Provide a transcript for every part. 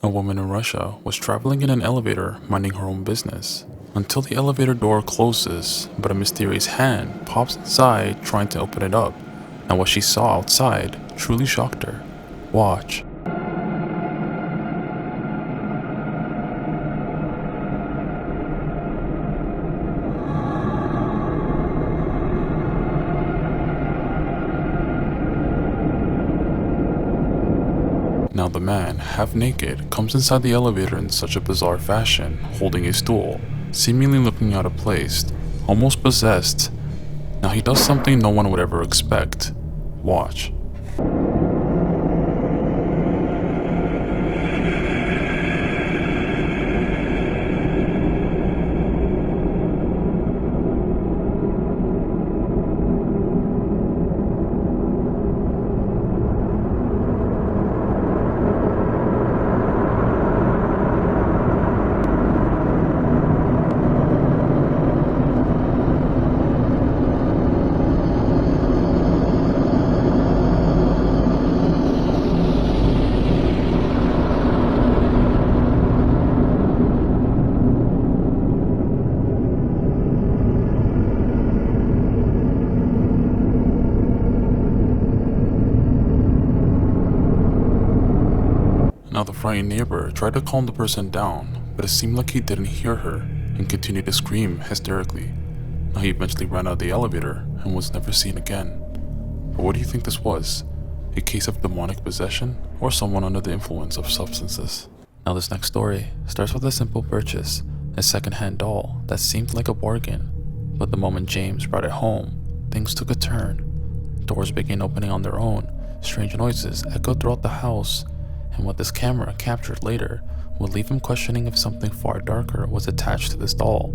A woman in Russia was traveling in an elevator minding her own business until the elevator door closes, but a mysterious hand pops inside trying to open it up, and what she saw outside truly shocked her. Watch. Now the man, half naked, comes inside the elevator in such a bizarre fashion, holding a stool, seemingly looking out of place, almost possessed. Now he does something no one would ever expect. Watch. Now the frightened neighbor tried to calm the person down, but it seemed like he didn't hear her and continued to scream hysterically. Now he eventually ran out of the elevator and was never seen again. But what do you think this was? A case of demonic possession or someone under the influence of substances? Now this next story starts with a simple purchase, a second-hand doll that seemed like a bargain. But the moment James brought it home, things took a turn. Doors began opening on their own, strange noises echoed throughout the house, and what this camera captured later would leave him questioning if something far darker was attached to this doll.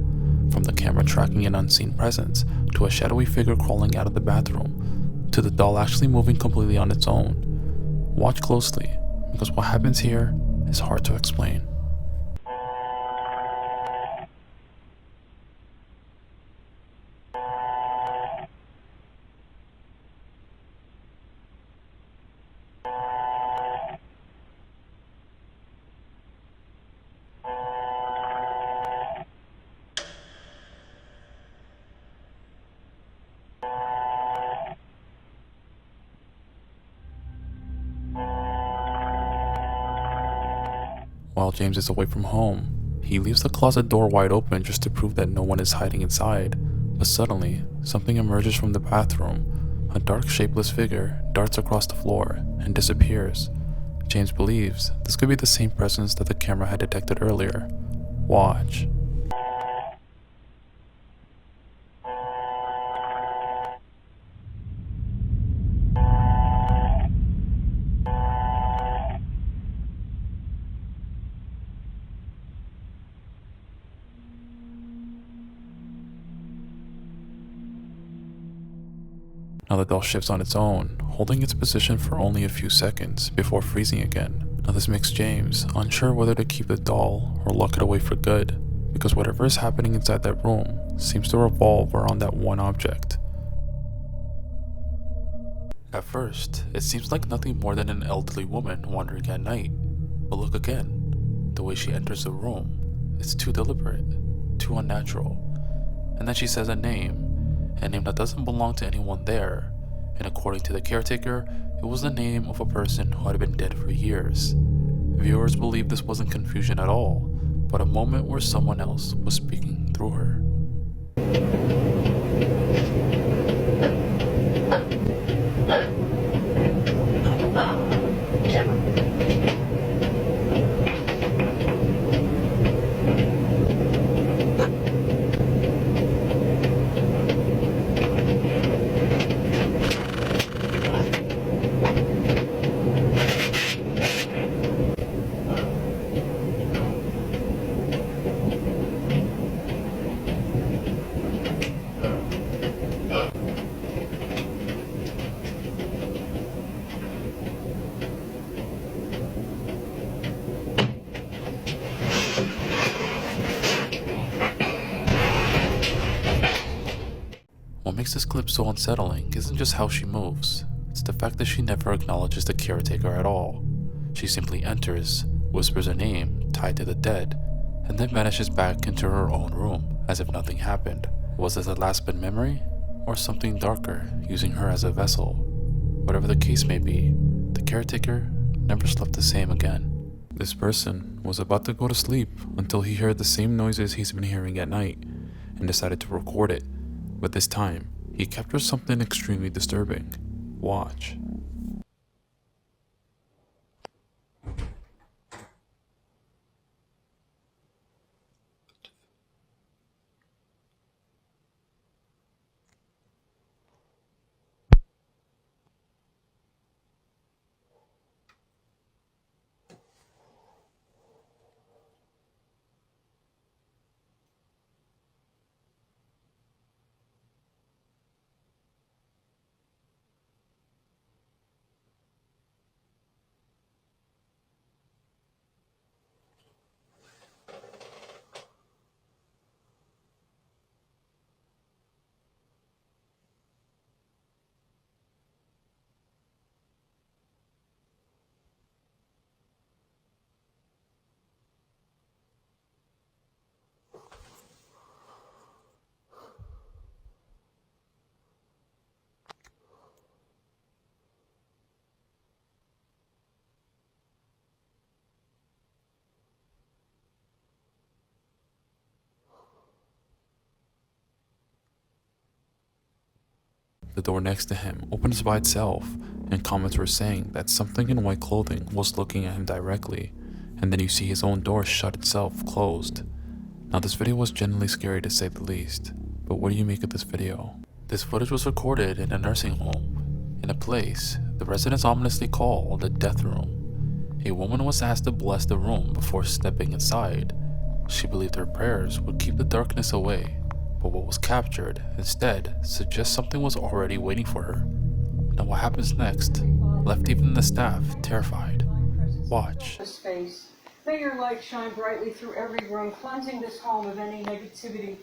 From the camera tracking an unseen presence, to a shadowy figure crawling out of the bathroom, to the doll actually moving completely on its own. Watch closely, because what happens here is hard to explain. While James is away from home, he leaves the closet door wide open just to prove that no one is hiding inside. But suddenly, something emerges from the bathroom. A dark, shapeless figure darts across the floor and disappears. James believes this could be the same presence that the camera had detected earlier. Watch. Now the doll shifts on its own, holding its position for only a few seconds before freezing again. Now this makes James unsure whether to keep the doll or lock it away for good, because whatever is happening inside that room seems to revolve around that one object. At first, it seems like nothing more than an elderly woman wandering at night, but look again. The way she enters the room, it's too deliberate, too unnatural. And then she says a name that doesn't belong to anyone there, and according to the caretaker, it was the name of a person who had been dead for years. Viewers believe this wasn't confusion at all, but a moment where someone else was speaking through her. What makes this clip so unsettling isn't just how she moves, it's the fact that she never acknowledges the caretaker at all. She simply enters, whispers a name tied to the dead, and then vanishes back into her own room as if nothing happened. Was this a last bit memory, or something darker using her as a vessel? Whatever the case may be, the caretaker never slept the same again. This person was about to go to sleep until he heard the same noises he's been hearing at night and decided to record it, but this time he captured something extremely disturbing. Watch. The door next to him opens by itself, and comments were saying that something in white clothing was looking at him directly, and then you see his own door shut itself closed. Now this video was genuinely scary to say the least, but what do you make of this video? This footage was recorded in a nursing home, in a place the residents ominously call the death room. A woman was asked to bless the room before stepping inside. She believed her prayers would keep the darkness away, but what was captured instead suggests something was already waiting for her. Now what happens next left even the staff terrified. Watch. May your light shine brightly through every room, cleansing this home of any negativity,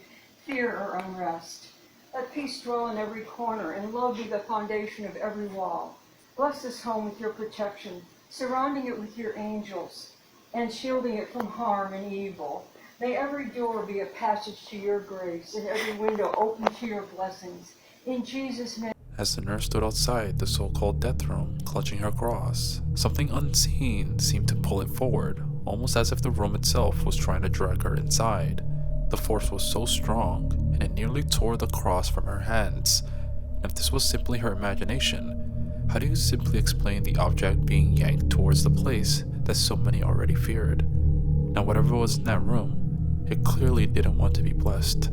fear, or unrest. Let peace dwell in every corner, and love be the foundation of every wall. Bless this home with your protection, surrounding it with your angels, and shielding it from harm and evil. May every door be a passage to your grace, and every window open to your blessings. In Jesus' name. As the nurse stood outside the so-called death room, clutching her cross, something unseen seemed to pull it forward, almost as if the room itself was trying to drag her inside. The force was so strong, and it nearly tore the cross from her hands. And if this was simply her imagination, how do you simply explain the object being yanked towards the place that so many already feared? Now whatever was in that room, it clearly didn't want to be blessed.